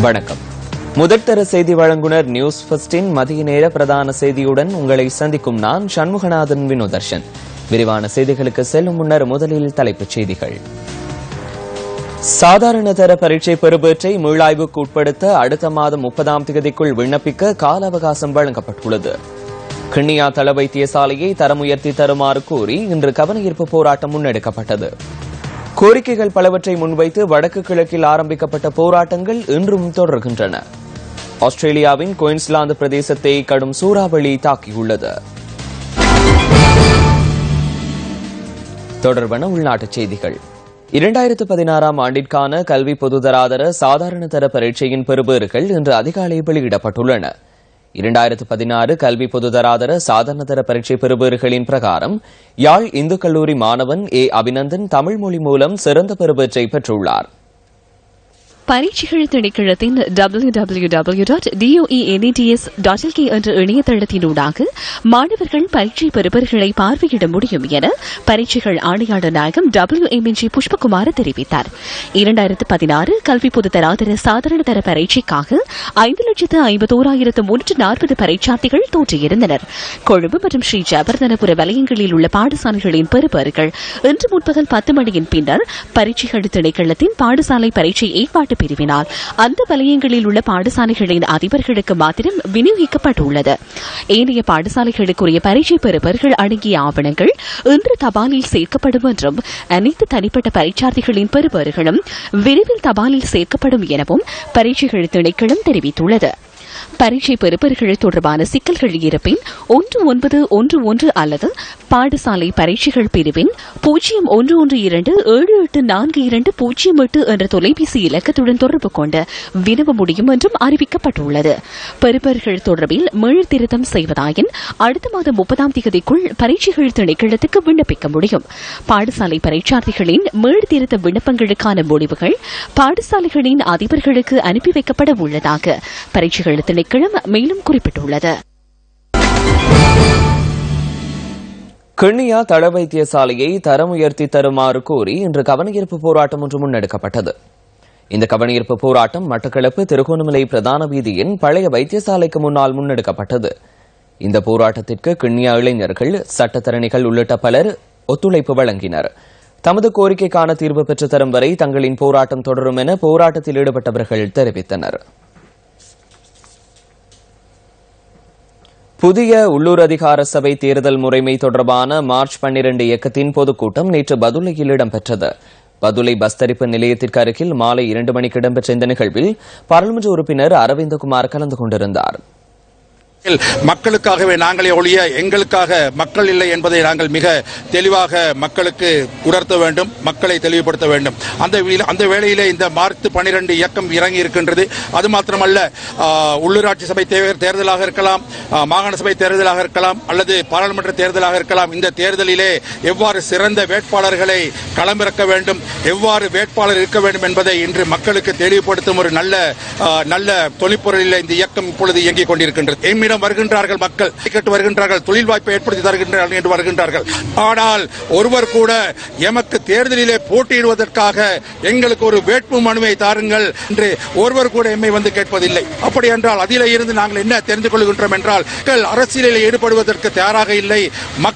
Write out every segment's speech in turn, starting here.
வணக்கம். முதற்தர செய்தி வழங்குனர் நியூஸ் ஃபர்ஸ்டின் மதிய நேர பிரதான செய்தியுடன் உங்களை சந்திக்கும் நான் சண்முகநாதன் வினோதர்ஷன். விரிவான செய்திகளுக்கு செல்லும் முன்னர் முதலில் தலைப்புச் செய்திகள். சாதாரண தர பரீட்சை பெறுபேற்றை மீளாய்வுக்கு உட்படுத்த அடுத்த மாதம் 30ஆம் தேதிக்குள் விண்ணப்பிக்க கால அவகாசம் வழங்கப்பட்டுள்ளது. கிண்ணியா தள வைத்தியசாலையை தரம் உயர்த்தி தருமாறு கோரி இன்று கவனஈர்ப்பு போராட்டம் முன்னெடுக்கப்பட்டது. கோரிக்கைகள் பலவற்றை முன்வைத்து வடக்கு கிழக்கில் ஆரம்பிக்கப்பட்ட போராட்டங்கள் இன்றும் தொடர்கின்றன. ஆஸ்திரேலியாவின் குயின்ஸ்லாந்து பிரதேசத்தை கடும் சூறாவளி தாக்கியுள்ளது. தொடர்பான உள்நாட்டுச் செய்திகள். 2016ஆம் ஆண்டிற்கான கல்வி பொதுதராதர சாதாரண தர பரீட்சையின் பெறுபேறுகள் இன்று அதிகாலை வெளியிடப்பட்டுள்ளன. 2016 கல்வி பொதுதராதர சாதாரணதர பரீட்சை பெறுபேறுகளின் பிரகாரம் யாழ் இந்து கல்லூரி மாணவன் அபிநந்தன் தமிழ் மொழி மூலம் சிறந்த பெறுபேற்றை பெற்றுள்ளார். பரீட்சைகள் திணைக்களத்தின் www.doenets.lk என்ற இணையதளத்தினூடாக மாணவர்கள் பரீட்சை பெறுபவர்களை பார்வையிட முடியும் என பரீட்சைகள் ஆணையாளர் நாயகம் WMNG புஷ்பகுமார் தெரிவித்தார். 2016 கல்வி பொதுதராதர சாதாரணதர பரீட்சைக்காக 5,51,340 பரீட்சார்த்திகள் தோற்றியிருந்தனர். கொழும்பு மற்றும் ஸ்ரீ ஜபர்தனபுர வலயங்களில் உள்ள பாடசாலைகளின் பெறுபவர்கள் இன்று முற்பகல் 10 மணியின் பின்னர் பரீட்சைகள் திணைக்களத்தின் பாடசாலை பரீட்சை ஏற்பாட்டு பிரிவினால் அந்த வலயங்களில் உள்ள பாடசாலைகளின் அதிபர்களுக்கு மாத்திரம் விநியோகிக்கப்பட்டுள்ளது. ஏனைய பாடசாலைகளுக்குரிய பரீட்சை பெறுபவர்கள் அடங்கிய ஆவணங்கள் இன்று தபாலில் சேர்க்கப்படும் என்றும் அனைத்து தனிப்பட்ட பரீட்சார்த்திகளின் பெறுபவர்களும் விரைவில் தபாலில் சேர்க்கப்படும் எனவும் பரீட்சைகள் திணைக்களம் தெரிவித்துள்ளது. பரீட்சை பெறுபவர்கள் தொடர்பான சிக்கல்கள் இருப்பின் 1911 அல்லது பாடசாலை பரீட்சைகள் பிரிவின் 0112784208 என்ற தொலைபேசி இலக்கத்துடன் தொடர்பு கொண்டு வினவ முடியும் என்றும் அறிவிக்கப்பட்டுள்ளது. பெறுபவர்கள் தொடர்பில் மீள்திருத்தம் செய்வதாயின் அடுத்த மாதம் 30ஆம் தேதிக்குள் பரீட்சைகள் திணைக்களத்துக்கு விண்ணப்பிக்க முடியும். பாடசாலை பரீட்சார்த்திகளின் மீள்திருத்த விண்ணப்பங்களுக்கான முடிவுகள் பாடசாலைகளின் அதிபர்களுக்கு அனுப்பி வைக்கப்பட உள்ளதாக பரீட்சைகள் திணைக்களம் மேலும் குறிப்பிட்டுள்ளது. கிண்ணியா தள வைத்தியசாலையை தரம் உயர்த்தி தருமாறு கோரி இன்று கவனஈர்ப்பு போராட்டம் ஒன்று முன்னெடுக்கப்பட்டது. இந்த கவனஈர்ப்பு போராட்டம் மட்டக்களப்பு திருகோணமலை பிரதான வீதியின் பழைய வைத்தியசாலைக்கு முன்னால் முன்னெடுக்கப்பட்டது. இந்த போராட்டத்திற்கு கிண்ணியா இளைஞர்கள், சட்டத்தரணிகள் உள்ளிட்ட பலர் ஒத்துழைப்பு வழங்கினர். தமது கோரிக்கைக்கான தீர்வு பெற்று தரும் வரை தங்களின் போராட்டம் தொடரும் என போராட்டத்தில் ஈடுபட்டவர்கள் தெரிவித்தனர். புதிய உள்ளூர் அதிகார சபை தேர்தல் முறைமை தொடர்பான மார்ச் 12 இயக்கத்தின் பொதுக்கூட்டம் நேற்று பதுளையில் இடம்பெற்றது. பதுளை பஸ் தரிப்பு நிலையத்திற்கு அருகில் மாலை 2 மணிக்கு இடம்பெற்ற இந்த நிகழ்வில் பாராளுமன்ற உறுப்பினர் அரவிந்தகுமார் கலந்து கொண்டிருந்தார். மக்களுக்காகவே நாங்களே ஒழிய எங்களுக்காக மக்கள் இல்லை என்பதை நாங்கள் மிக தெளிவாக மக்களுக்கு உணர்த்த வேண்டும், மக்களை தெளிவுபடுத்த வேண்டும். அந்த வேளையிலே இந்த மார்ச் 12 இயக்கம் இறங்கி இருக்கின்றது. அது மாத்திரமல்ல, உள்ளூராட்சி சபை தேர்தலாக இருக்கலாம், மாகாண சபை தேர்தலாக இருக்கலாம், அல்லது பாராளுமன்ற தேர்தலாக இருக்கலாம். இந்த தேர்தலிலே எவ்வாறு சிறந்த வேட்பாளர்களை களமிறக்க வேண்டும், எவ்வாறு வேட்பாளர் இருக்க வேண்டும் என்பதை இன்று மக்களுக்கு தெளிவுபடுத்தும் ஒரு நல்ல தொழிற்பொருளில் இந்த இயக்கம் இப்பொழுது இயங்கிக் கொண்டிருக்கின்றது. வருகின்றார்கள், மக்கள் கேட்டு வருகின்றார்கள், தொழில் வாய்ப்பை ஏற்படுத்தி தருகின்றார்கள் என்று வருகின்றார்கள். ஆனால் ஒருவர் கூட எமக்கு தேர்தலிலே போட்டியிடுவதற்காக எங்களுக்கு ஒரு வேட்பு மனுவை தாருங்கள் என்று ஒருவர் கூட எம்மை வந்து கேட்பதில்லை. அப்படி என்றால் அதிலே இருந்து நாங்கள் என்ன தெரிந்து கொள்கின்றோம் என்றால், மக்கள் அரசியலில் ஈடுபடுவதற்கு தயாராக இல்லை.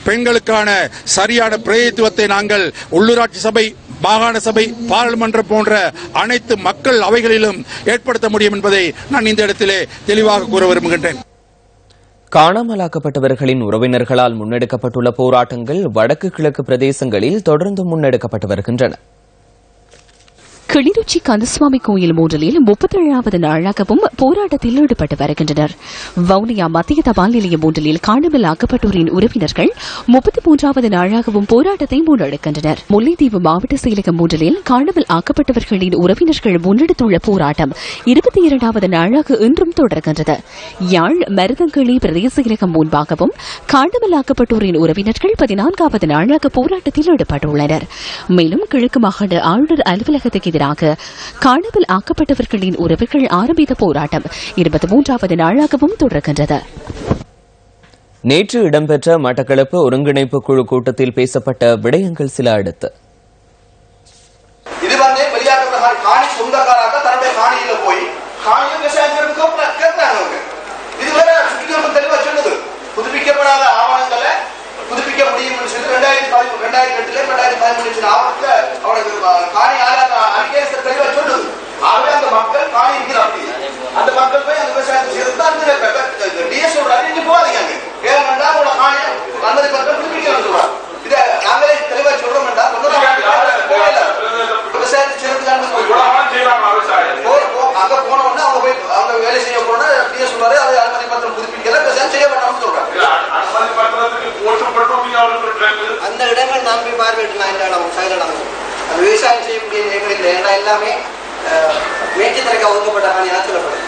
பெண்களுக்கான சரியான பிரதிநிதித்துவத்தை நாங்கள் உள்ளூராட்சி சபை, மாகாண சபை, பாராளுமன்றம் போன்ற அனைத்து மக்கள் அவைகளிலும் ஏற்படுத்த முடியும் என்பதை நான் இந்த இடத்திலே தெளிவாக கூற விரும்புகின்றேன். காணாமலாக்கப்பட்டவர்களின் உறவினர்களால் முன்னெடுக்கப்பட்டுள்ள போராட்டங்கள் வடக்கு கிழக்கு பிரதேசங்களில் தொடர்ந்து முன்னெடுக்கப்பட்டு வருகின்றன. கிளிநொச்சி கந்தசுவாமி கோயில் மூன்றலில் 37வது நாளாகவும் போராட்டத்தில் ஈடுபட்டு வருகின்றனர். வவுனியா மத்திய தபால் நிலையம் மூன்றலில் காணாமல் ஆக்கப்பட்டோரின் உறவினர்கள் 33வது நாளாகவும் போராட்டத்தை முன்னெடுக்கின்றனர். முல்லைத்தீவு மாவட்ட செயலகம் மூன்றலில் காணாமல் ஆக்கப்பட்டவர்களின் உறவினர்கள் முன்னெடுத்துள்ள போராட்டம் 22வது நாளாக இன்றும் தொடர்கின்றது. யாழ் மருதங்களி பிரதேச செயலகம் முன்பாகவும் காணாமல் ஆக்கப்பட்டோரின் உறவினர்கள் 14வது நாளாக போராட்டத்தில் ஈடுபட்டுள்ளனர். மேலும் கிழக்கு மாகாண ஆளுநர் அலுவலகத்துக்கு காணாமல் ஆக்கப்பட்டவர்களின் உறவுகள் ஆரம்பித்த போராட்டம் 23வது நாளாகவும் தொடர்கின்றது. நேற்று இடம்பெற்ற மட்டக்களப்பு ஒருங்கிணைப்பு குழு கூட்டத்தில் பேசப்பட்ட விடயங்கள் சில அடுத்து. இது வெளியாக காணி சொந்தக்காராக தன்னுடைய காணியில போய் காணியும் விவசாயம் கேட்கிறாங்க. இதுவரை சுற்றுச்சூழல் தெளிவாக சொல்லுது, புதுப்பிக்கப்படாத ஆவணங்களை புதுப்பிக்க முடியும் சொல்லி 2008 2013 ஆவணத்துல அவனுக்கு காணி அறிக்கை தெளிவாக சொல்லுது. ஆகவே அந்த மக்கள் காணி இருக்கிறாங்க, அந்த மக்கள் போய் அந்த விவசாயத்தை செய்து டிஎஸ் சொல்றாரு, நீங்க போகாதீங்க ஏன்னா அவங்களோட காணி அந்த மக்கள் புதுப்பிக்க சொல்றாங்க. இதை நாங்களே தெளிவாக சொல்றோம். விவசாயத்தை செய்யறதுக்கான அங்க போன உடனே அவங்க போய் அவங்க வேலை செய்ய போனா டிஎஸ் சொல்றாரு, அதை அனுமதி பத்திரம் புதுப்பிக்கல, விவசாயம் செய்ய வேண்டாம்னு சொல்றாங்க. அந்த இடங்கள் நாம் போய் பார்வையிடலாம். இந்த இடம் சைலம் அது விவசாயம் செய்யக்கூடிய இடங்கள் இல்லை. ஏன்னா எல்லாமே மேய்ச்சலுக்கு ஒதுக்கப்பட்ட காணியாக சொல்லப்படுது.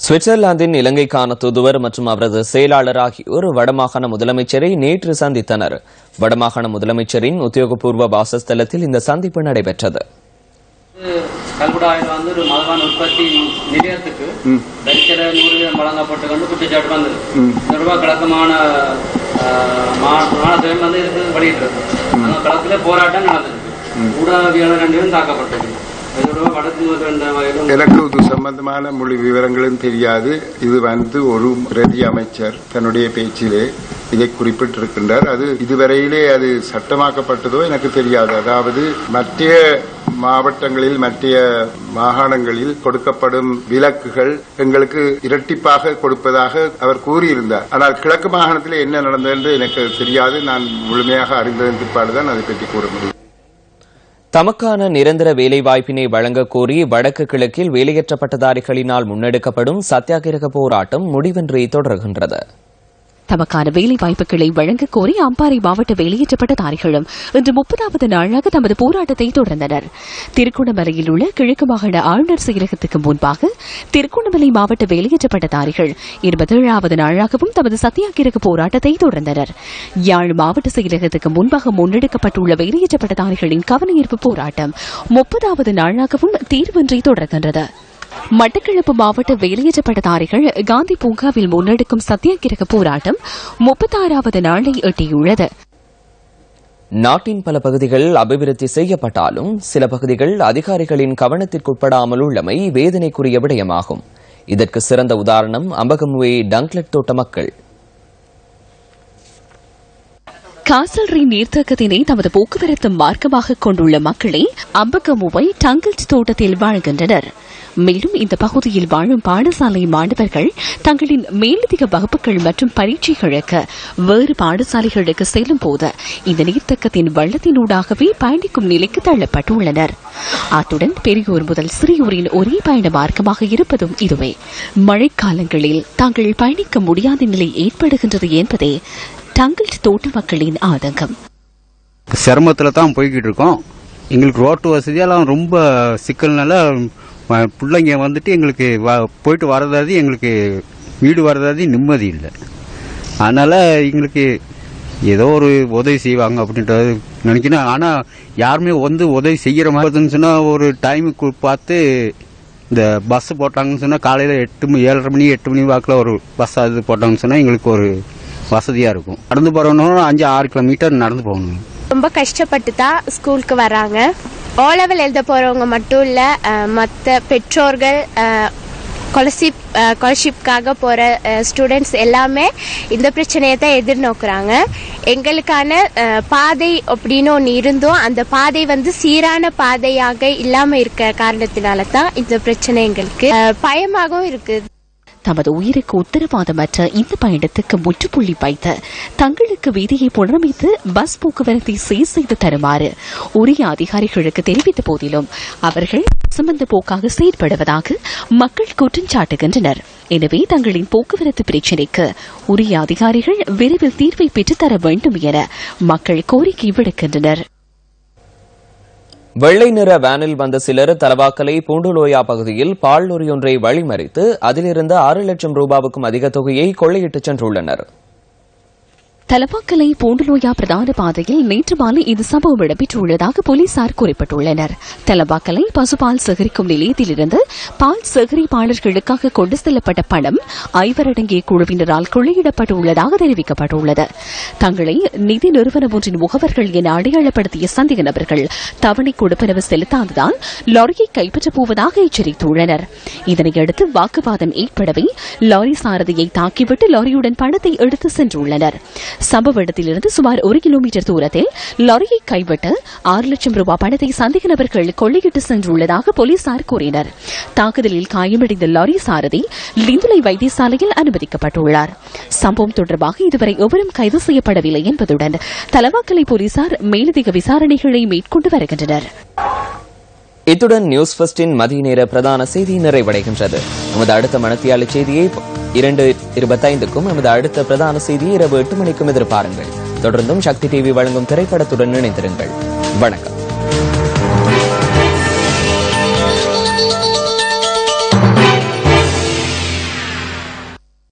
சுவிட்சர்லாந்தின் இலங்கைக்கான தூதுவர் மற்றும் அவரது செயலாளர் ஆகியோர் வடமாகாண முதலமைச்சரை நேற்று சந்தித்தனர். வடமாகாண முதலமைச்சரின் உத்தியோகபூர்வ வாசஸ்தலத்தில் இந்த சந்திப்பு நடைபெற்றது. கல்குடாயில் ஒரு மதுபான உற்பத்தி நிலையத்துக்கு தரிசன 100 வழங்கப்பட்டு கொண்டு குற்றச்சாட்டு வந்தது. தொடர்பாக கிழக்கமான மாநிலம் இருக்கு வெளியிட்டிருக்கு. அந்த களத்தில் போராட்டம் நடந்திருக்கு. ஊடகவியலாளர் 2 பேரும் தாக்கப்பட்டது. எனக்கு இது சம்பந்தமான மொழி விவரங்களும் தெரியாது. இது ஒரு பிரதி அமைச்சர் தன்னுடைய பேச்சிலே இதை குறிப்பிட்டிருக்கின்றார். அது இதுவரையிலே அது சட்டமாக்கப்பட்டதோ எனக்கு தெரியாது. அதாவது மற்ற மாவட்டங்களில் மற்ற மாகாணங்களில் கொடுக்கப்படும் விலக்குகள் எங்களுக்கு இரட்டிப்பாக கொடுப்பதாக அவர் கூறியிருந்தார். ஆனால் கிழக்கு மாகாணத்தில் என்ன நடந்தது என்று எனக்கு தெரியாது. நான் முழுமையாக அறிந்ததன் பிற்பாடுதான் அதை பற்றி கூற முடியும். தமக்கான நிரந்தர வேலைவாய்ப்பினை வழங்க கோரி வடக்கு கிழக்கில் வேலையற்ற பட்டதாரிகளினால் முன்னெடுக்கப்படும் சத்தியாகிரக போராட்டம் முடிவின்றி தொடர்கின்றது. தமக்கான வேலை வாய்ப்புகளை வழங்க கோரி அம்பாறை மாவட்ட வேலையற்ற பட்டதாரிகளும் இன்று 30வது நாளாக தமது போராட்டத்தை தொடர்ந்தனர். திருகோணமலையில் உள்ள கிழக்கு மாகாண ஆளுநர் செயலகத்துக்கு முன்பாக திருகோணமலை மாவட்ட வேலையற்ற பட்டதாரிகள் 27வது நாளாகவும் தமது சத்தியாகிரக போராட்டத்தை தொடர்ந்தனர். யாழ் மாவட்ட செயலகத்துக்கு முன்பாக முன்னெடுக்கப்பட்டுள்ள வேலையற்ற பட்டதாரிகளின் கவனஈர்ப்பு போராட்டம் 30வது நாளாகவும் தீர்வின்றி தொடர்கின்றது. மட்டக்களப்பு மாவட்ட வேலையற்ற பட்டதாரிகள் காந்தி பூங்காவில் முன்னெடுக்கும் சத்தியாகிரக போராட்டம் 36வது நாளை எட்டியுள்ளது. நாட்டின் பல பகுதிகள் அபிவிருத்தி செய்யப்பட்டாலும் சில பகுதிகள் அதிகாரிகளின் கவனத்திற்குட்படாமல் உள்ளமை வேதனைக்குரிய விடயமாகும். இதற்கு சிறந்த உதாரணம் அம்பகமுவை டங்க்லெட் தோட்ட மக்கள். காசல்ரி நீர்த்தேக்கத்தினை தமது போக்குவரத்து மார்க்கமாக கொண்டுள்ள மக்களை அம்பகமுவை டங்கிள்ட் தோட்டத்தில் வாழ்கின்றனர். மேலும் இந்த பகுதியில் வாழும் பாடசாலை மாணவர்கள் தங்களின் மேலதிக வகுப்புகள் மற்றும் பரீட்சைகளுக்கு வேறு பாடசாலைகளுக்கு செல்லும் போது இந்த நீர்த்தேக்கத்தின் வள்ளத்தினூடாகவே பயணிக்கும் நிலைக்கு தள்ளப்பட்டுள்ளனர். அத்துடன் பெரியோர் முதல் சிறியோரின் ஒரே பயண மார்க்கமாக இருப்பதும் இதுவே. மழைக்காலங்களில் தாங்கள் பயணிக்க முடியாத நிலை ஏற்படுகின்றது என்பதே டங்கிள்ட் தோட்ட மக்களின் ஆதங்கம். சிரமத்தில் தான் போய்கிட்டு இருக்கோம். எங்களுக்கு ரோட்டு வசதியெல்லாம் ரொம்ப சிக்கல்னால பிள்ளைங்க வந்துட்டு எங்களுக்கு போயிட்டு வரதாவது எங்களுக்கு வீடு வரதாவது நிம்மதி இல்லை. அதனால எங்களுக்கு ஏதோ ஒரு உதவி செய்வாங்க அப்படின்றது நினைக்கணும். ஆனால் யாருமே உதவி செய்கிற மாதிரி சொன்னால் ஒரு டைமுக்கு பார்த்து இந்த பஸ் போட்டாங்கன்னு சொன்னால் காலையில் 7:30 மணி 8 மணி வாக்கில் ஒரு பஸ் அது போட்டாங்கன்னு சொன்னால் எங்களுக்கு ஒரு வசதியாக இருக்கும். நடந்து போகிறோம்னா 5-6 கிலோமீட்டர் நடந்து போகணும். ரொம்ப கஷ்டப்பட்டு தான் ஸ்கூலுக்கு வராங்க. ஓ லெவல் எழுத போறவங்க மட்டும் இல்ல, மற்ற பெற்றோர்கள் ஸ்காலர்ஷிப்காக போற ஸ்டூடெண்ட்ஸ் எல்லாமே இந்த பிரச்சனையை தான் எதிர்நோக்குறாங்க. எங்களுக்கான பாதை அப்படின்னு ஒன்று இருந்தும் அந்த பாதை சீரான பாதையாக இல்லாம இருக்க காரணத்தினால தான் இந்த பிரச்சனை எங்களுக்கு பயமாகவும் இருக்கு. தமது உயிருக்கு உத்தரவாதமற்ற இந்த பயணத்துக்கு முற்றுப்புள்ளி வைத்து தங்களுக்கு வீதியை புனரமைத்து பஸ் போக்குவரத்தை சீர் செய்து தருமாறு உரிய அதிகாரிகளுக்கு தெரிவித்த போதிலும் அவர்கள் சம்பந்த போக்காக செயற்படுவதாக மக்கள் குற்றம் சாட்டுகின்றனர். எனவே தங்களின் போக்குவரத்து பிரச்சினைக்கு உரிய அதிகாரிகள் விரைவில் தீர்வை பெற்றுத்தர வேண்டும் என மக்கள் கோரிக்கை விடுக்கின்றனர். வெள்ளை நிற வேனில் வந்த சிலர் தலவாக்கலை பூண்டுலோயா பகுதியில் பால் லோரி ஒன்றை வழிமறித்து அதிலிருந்து 6 லட்சம் ரூபாவுக்கும் அதிக தொகையை கொள்ளையிட்டுச் சென்றுள்ளனர். தலவாக்கலை பூண்டலோயா பிரதான பாதையில் நேற்று மாலை இந்த சம்பவம் இடம்பெற்றுள்ளதாக போலீசார் குறிப்பிட்டுள்ளனர். தலவாக்கலை பசுபால் சேகரிக்கும் நிலையத்திலிருந்து பால் சேகரிப்பாளர்களுக்காக கொண்டு செல்லப்பட்ட பணம் 5 அடங்கிய குழுவினரால் கொள்ளையிடப்பட்டுள்ளதாக தெரிவிக்கப்பட்டுள்ளது. தங்களை நிதி நிறுவனம் ஒன்றின் முகவர்கள் என அடையாளப்படுத்திய சந்தேக நபர்கள் தவணை கொடுப்பனவு செலுத்தாததால் லாரியை கைப்பற்றப் போவதாக எச்சரித்துள்ளனர். இதனையடுத்து வாக்குவாதம் ஏற்படவே லாரி சாரதியை தாக்கிவிட்டு லாரியுடன் பணத்தை எடுத்து சென்றுள்ளனர். சம்பவ இடத்திலிருந்து சுமார் 1 கிலோமீட்டர் தூரத்தில் லாரியை கைவிட்டு 6 லட்சம் ரூபாய் பணத்தை சந்தேக நபர்கள் கொள்ளையிட்டு சென்றுள்ளதாக போலீசார் கூறினர். தாக்குதலில் காயமடைந்த லாரி சாரதி லிந்துலை வைத்தியசாலையில் அனுமதிக்கப்பட்டுள்ளார். சம்பவம் தொடர்பாக இதுவரை எவரும் கைது செய்யப்படவில்லை என்பதுடன் தலவாக்கலை போலீசார் மேலதிக விசாரணைகளை மேற்கொண்டு வருகின்றனர். இத்துடன் நியூஸ் ஃபர்ஸ்டின் மதிய நேர பிரதான செய்தி நிறைவடைகின்றது. நமது அடுத்த மணித்தியால செய்தியை 2:25க்கும் நமது அடுத்த பிரதான செய்தியை இரவு 8 மணிக்கும் எதிர்பாருங்கள். தொடர்ந்தும் சக்தி டிவி வழங்கும் திரைப்படத்துடன் இணைந்திருங்கள். வணக்கம்.